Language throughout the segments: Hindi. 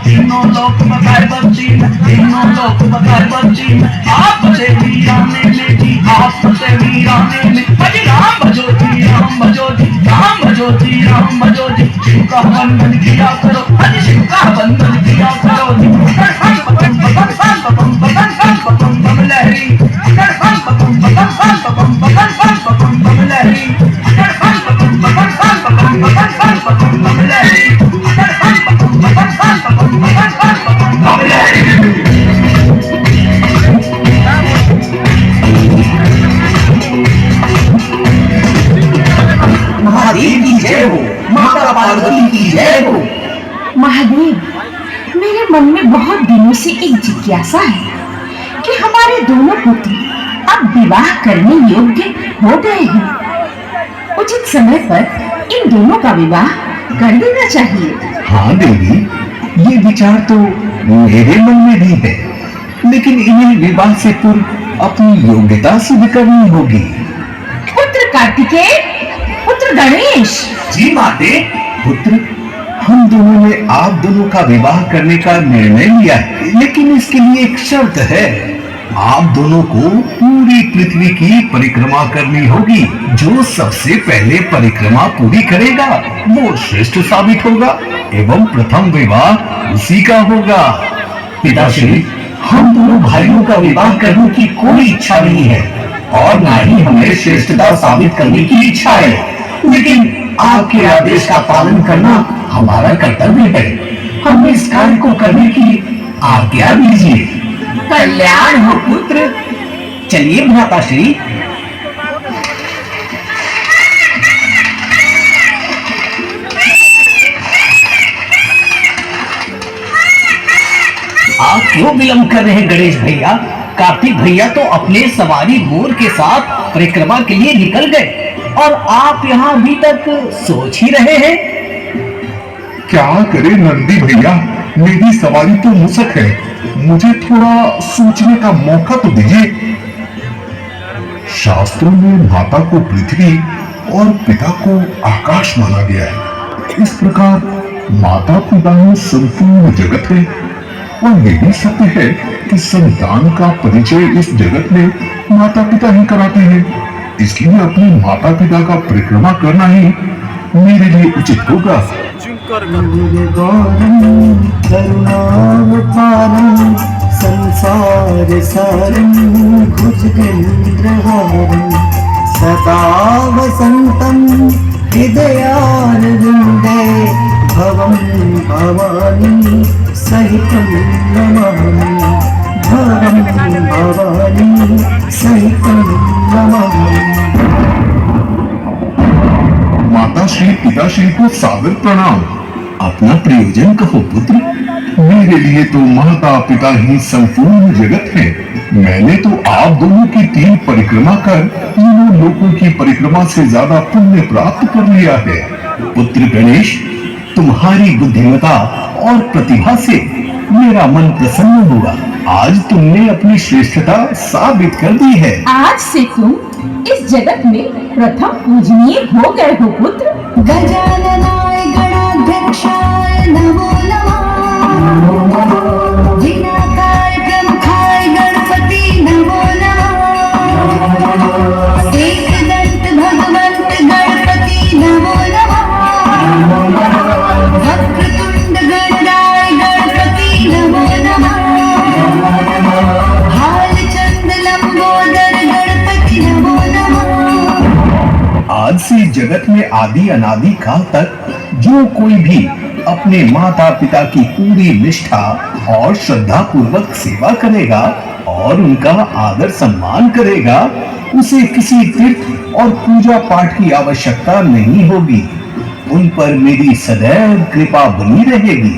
तीनों लोग बताए बच्ची में, तीनों लोग बताए बच्ची में, आप बचे वीराने में जी, आप बचे वीराने में। अजी राम भजो जी, राम भजो जी, राम भजो जी, राम भजो जी, शिव का वंदन किया करो, अजी शिव का वंदन किया करो जी। बम लहरी, बम लहरी, महादेव की जय हो, माता पार्वती की जय हो। महादेव, मेरे मन में बहुत दिनों से एक जिज्ञासा है कि हमारे दोनों पुत्र अब विवाह करने योग्य हो गए हैं। उचित समय पर इन दोनों का विवाह कर देना चाहिए। हाँ देवी, ये विचार तो मेरे मन में भी है, लेकिन इन्हें विवाह से पूर्व अपनी योग्यता सिद्ध करनी होगी। पुत्र कार्तिकेय, पुत्र गणेश। जी माते। पुत्र, हम दोनों ने आप दोनों का विवाह करने का निर्णय लिया है, लेकिन इसके लिए एक शर्त है। आप दोनों को पूरी पृथ्वी की परिक्रमा करनी होगी। जो सबसे पहले परिक्रमा पूरी करेगा वो श्रेष्ठ साबित होगा एवं प्रथम विवाह उसी का होगा। पिताश्री, हम दोनों भाइयों का विवाह करने की कोई इच्छा नहीं है और ना ही हमें श्रेष्ठता साबित करने की इच्छा है, लेकिन आपके आदेश का पालन करना हमारा कर्तव्य है। हमें इस कार्य को करने की आज्ञा दीजिए। कल्याण हो पुत्र। चलिए भ्राताश्री। आप क्यों विलंब कर रहे हैं गणेश भैया? कार्तिक भैया तो अपने सवारी मोर के साथ परिक्रमा के लिए निकल गए और आप यहाँ अभी तक सोच ही रहे हैं। क्या करे नंदी भैया, मेरी सवारी तो मुसक है, मुझे थोड़ा सोचने का मौका तो दीजिए। शास्त्रों में माता को पृथ्वी और पिता को आकाश माना गया है। इस प्रकार माता पिता ही संपूर्ण जगत है और ये भी सत्य है कि संतान का परिचय इस जगत में माता पिता ही कराते हैं। इसलिए अपने माता पिता का परिक्रमा करना ही मेरे लिए उचित होगा। करुणावतारं संसार सारं भुजगेन्द्रहारं सदा वसन्तं हृदयारविन्दे भवं भवानी सहितं नमामि, भवं भवानी सहितं नमामि। माता श्री पिताश्री को सादर प्रणाम। अपना प्रयोजन कहो पुत्र। मेरे लिए तो माता पिता ही संपूर्ण जगत है। मैंने तो आप दोनों की 3 परिक्रमा कर तीनों लोगों की परिक्रमा से ज्यादा पुण्य प्राप्त कर लिया है। पुत्र गणेश, तुम्हारी बुद्धिमता और प्रतिभा से मेरा मन प्रसन्न हुआ। आज तुमने अपनी श्रेष्ठता साबित कर दी है। आज से तुम इस जगत में प्रथम पूजनीय हो गए हो पुत्र। गजाननाय गणाध्यक्षाय नमो नमः, जिनाकार प्रमुखाय गणपति नमो नमः, एकदंत भगवंत गणपति नमो नमः, वक्रतुंड गणराय गणपति नमो नमः, भालचंद्र लंबोदर गणपति नमो नमः। आज से जगत में आदि अनादि काल तक जो कोई भी अपने माता पिता की पूरी निष्ठा और श्रद्धा पूर्वक सेवा करेगा और उनका आदर सम्मान करेगा, उसे किसी तीर्थ और पूजा पाठ की आवश्यकता नहीं होगी। उन पर मेरी सदैव कृपा बनी रहेगी।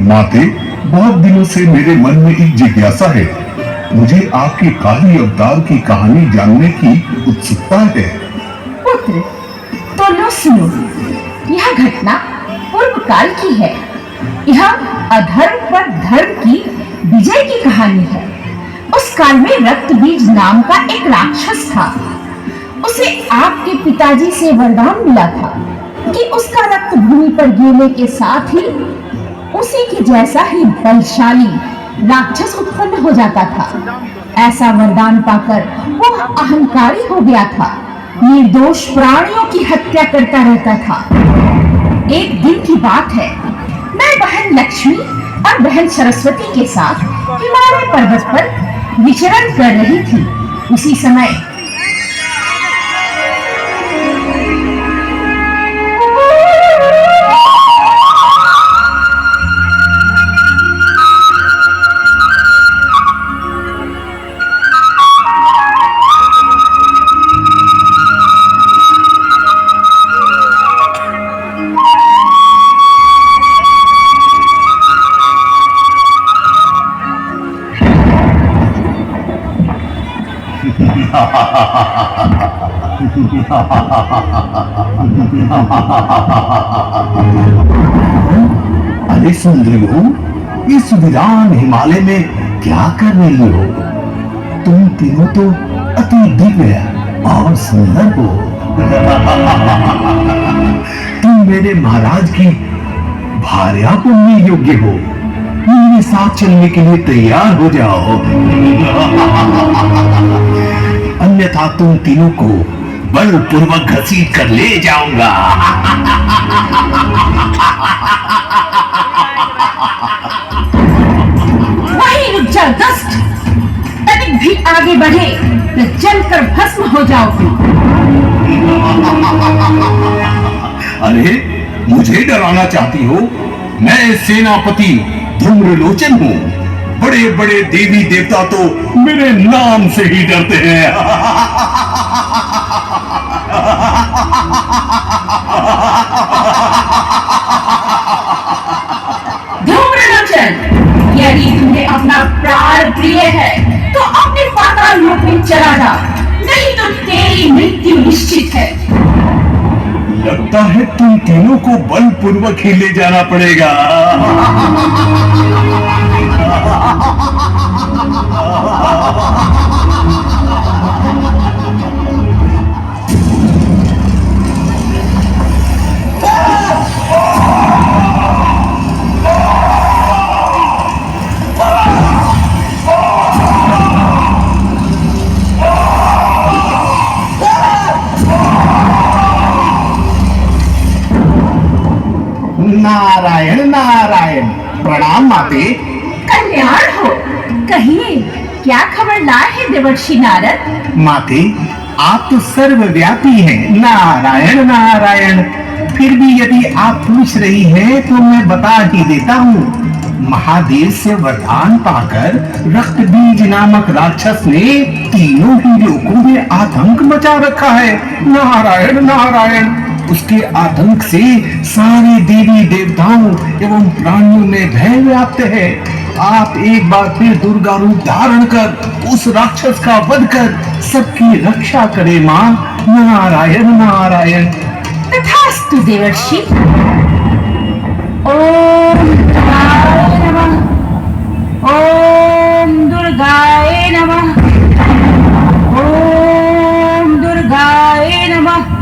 माते, बहुत दिनों से मेरे मन में एक जिज्ञासा है। मुझे आपके काली अवतार की कहानी जानने की उत्सुकता है। पुत्र, तो लो सुनो। यह घटना पूर्व काल की है। यह अधर्म पर धर्म की विजय की कहानी है। उस काल में रक्त बीज नाम का एक राक्षस था। उसे आपके पिताजी से वरदान मिला था कि उसका रक्त भूमि पर गिरने के साथ ही उसी के जैसा ही बलशाली राक्षस उत्पन्न हो जाता था। ऐसा वरदान पाकर वो अहंकारी हो गया था, निर्दोष प्राणियों की हत्या करता रहता था। एक दिन की बात है, मैं बहन लक्ष्मी और बहन सरस्वती के साथ हिमालय पर्वत पर विचरण कर रही थी। उसी समय अरे सुंदरियो, इस वीरान हिमालय में क्या कर रही हो? तुम तीनों तो अति दिव्य और सुंदर हो। तुम मेरे महाराज की भार्या बनने योग्य हो। मेरे साथ चलने के लिए तैयार हो जाओ, अन्यथा तुम तीनों को बलपूर्वक घसीट कर ले जाऊंगा। वहीं रुक जा दुष्ट, तनिक भी आगे बढ़े तो जलकर भस्म हो जाओगे। अरे मुझे डराना चाहती हो? मैं सेनापति धूम्रलोचन हूँ। बड़े बड़े देवी देवता तो मेरे नाम से ही डरते हैं। धूम्रलोचन, यदि तुम्हें अपना प्राण प्रिय है तो अपने पाताल लोक में चला जा, नहीं तो तेरी मृत्यु निश्चित है। लगता है तुम तीनों को बलपूर्वक ही ले जाना पड़ेगा। नारायण नारायण, प्रणाम माते। कल्याण हो। कहिए, क्या खबर लाए हैं देवर्षि नारद? माते, आप तो सर्वव्यापी हैं। नारायण नारायण। फिर भी यदि आप पूछ रही हैं तो मैं बता ही देता हूँ। महादेव से वरदान पाकर रक्त बीज नामक राक्षस ने तीनों ही लोगों में आतंक मचा रखा है। नारायण नारायण। उसके आतंक से सारे देवी देवताओं एवं प्राणियों में भय व्याप्त है। आप एक बार फिर दुर्गा रूप धारण कर उस राक्षस का वध कर सबकी रक्षा करे माँ। नारायण नारायण। तथास्तु देवर्षि। ओम दुर्गाय नमः। ओम दुर्गाय नमः। ओम दुर्गाय नमः।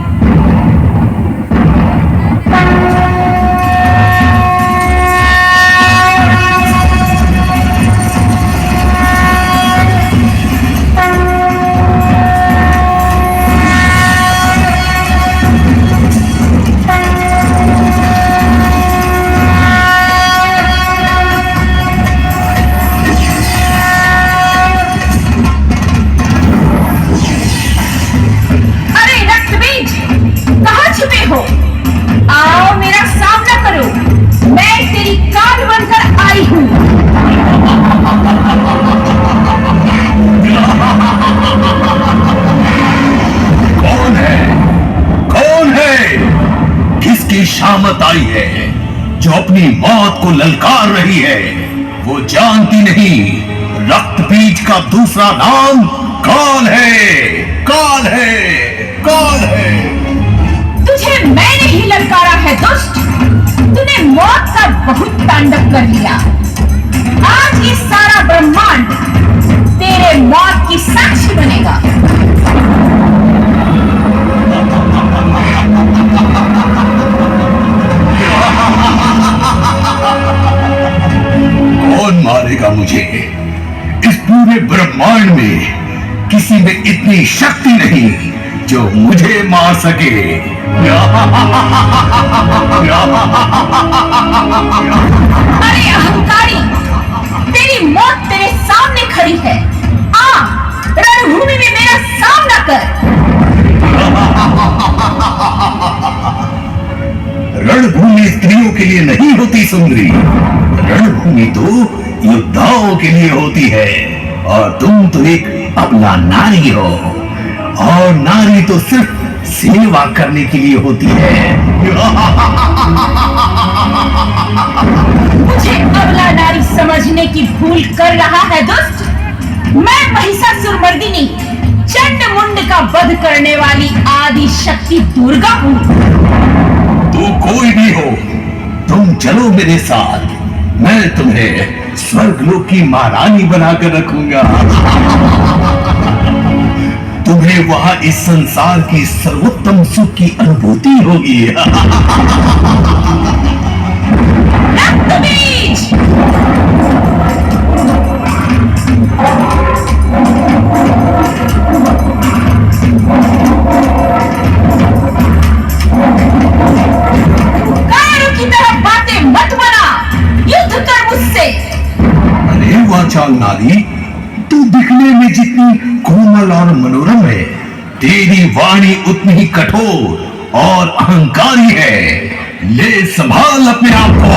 आओ मेरा सामना करो, मैं तेरी काल बनकर आई हूँ। कौन है? कौन है? किसकी शामत आई है जो अपनी मौत को ललकार रही है? वो जानती नहीं रक्त बीज का दूसरा नाम कौन है? कौन है? कौन है? तुझे मैंने ही ललकारा है दुष्ट। तूने मौत का बहुत तांडव कर लिया। आज ये सारा ब्रह्मांड तेरे मौत की साक्षी बनेगा। इस पूरे ब्रह्मांड में किसी में इतनी शक्ति नहीं जो मुझे मार सके। अरे अहंकारी, तेरी मौत तेरे सामने खड़ी है। आ, रणभूमि में मेरा सामना कर। रणभूमि स्त्रियों के लिए नहीं होती सुंदरी, रणभूमि तो योद्धाओं के लिए होती है। और तुम तो एक अबला नारी हो, और नारी तो सिर्फ सेवा करने के लिए होती है। मुझे अबला नारी समझने की भूल कर रहा है दुष्ट। मैं महिषासुरमर्दिनी चंड मुंड का वध करने वाली आदि शक्ति दुर्गा हूँ। तू कोई भी हो, तुम चलो मेरे साथ। मैं तुम्हें स्वर्गलोक की महारानी बनाकर रखूंगा। तुम्हें वहां इस संसार की सर्वोत्तम सुख की अनुभूति होगी। रक्तबीज! कायरों की तरह बातें मत बना, युद्ध कर मुझसे। अरे वाचाल नारी, तू दिखने में जितनी कोमल और मनोरम है, तेरी वाणी उतनी ही कठोर और अहंकारी है। ले संभाल अपने आप को।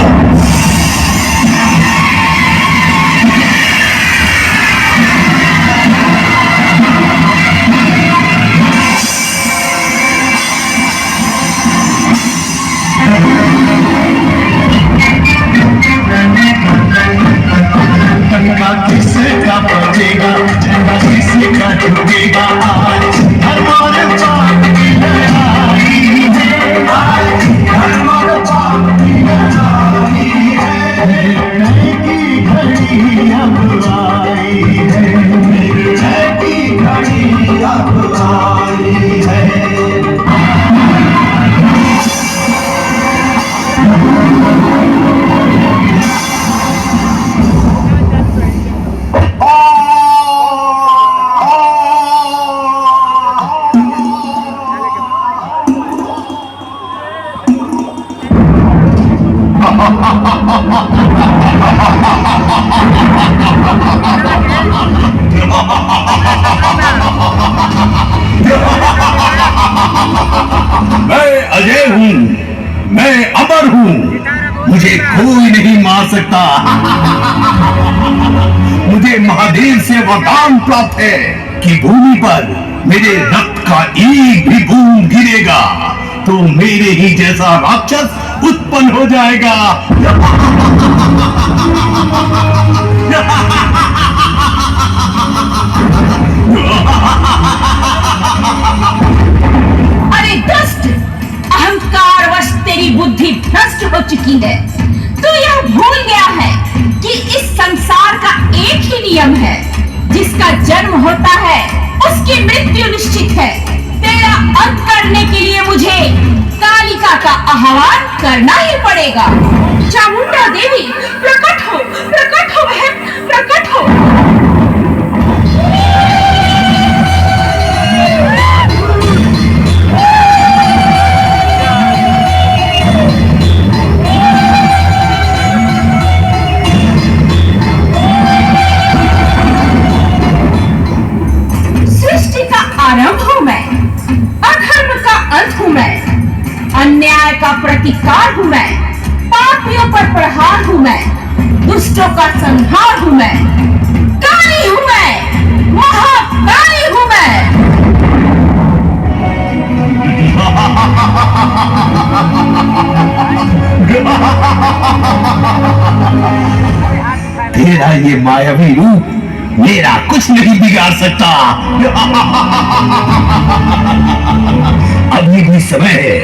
किसका बजेगा, किसका झुकेगा आज हमारे पाप की लड़ाई है, हमारे पाप की लड़ाई है। निर्णय की घड़ी अब आई है, निर्णय की घड़ी अब आई है। मैं अजय हूँ, मैं अमर हूँ, मुझे कोई नहीं मार सकता। मुझे महादेव से वरदान प्राप्त है कि भूमि पर मेरे रक्त का एक भी बूंद गिरेगा तो मेरे ही जैसा राक्षस उत्पन्न हो जाएगा। अरे दुष्ट, अहंकारवश तेरी बुद्धि भ्रष्ट हो चुकी है। तू यह भूल गया है कि इस संसार का एक ही नियम है, जिसका जन्म होता है उसकी मृत्यु निश्चित है। तेरा अंत करने के लिए मुझे कालिका का आह्वान करना ही पड़ेगा। चामुंडा देवी, प्रकट हो बहन, प्रकट हो। सृष्टि का आरंभ हूं मैं, अधर्म का अंत हूं मैं, अन्याय का प्रतिकार हूं मैं, पापियों पर प्रहार हूं मैं, दुष्टों का संहार हूं मैं, काली हूं मैं, महाकाली हूं मैं। तेरा ये मायावी रूप मेरा कुछ नहीं बिगाड़ सकता। अभी भी समय है,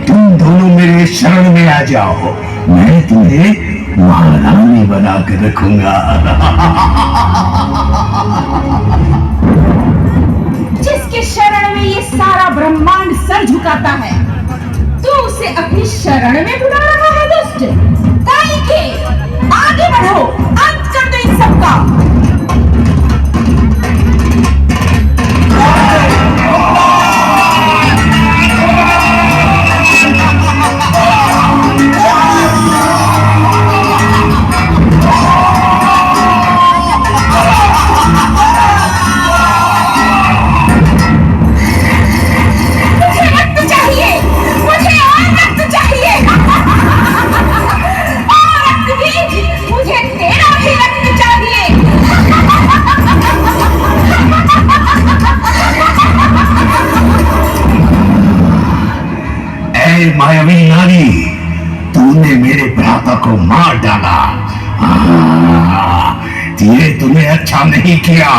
तुम दोनों मेरे शरण में आ जाओ। मैं तुम्हें महारानी बना कर रखूंगा। जिसके शरण में ये सारा ब्रह्मांड सर झुकाता है, तू उसे अपनी शरण में बुला रहा है दुष्ट। काई के आगे बढ़ो, अंत कर दो इन सबका। अच्छा नहीं किया।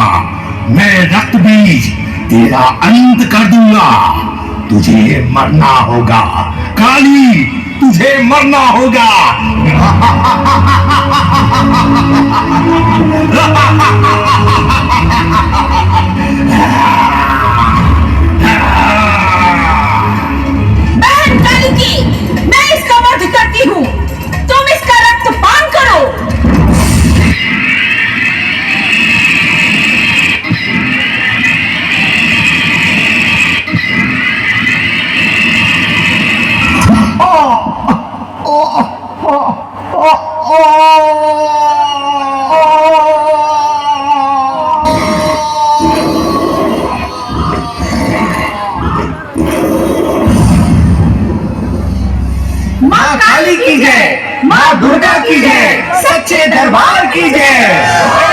मैं रक्त बीज तेरा अंत कर दूंगा। तुझे मरना होगा काली, तुझे मरना होगा। बहन काली की, मैं इसका वध करती हूँ, तुम इसका रक्त पान करो। माँ काली की जय, माँ दुर्गा की जय, सच्चे दरबार की जय।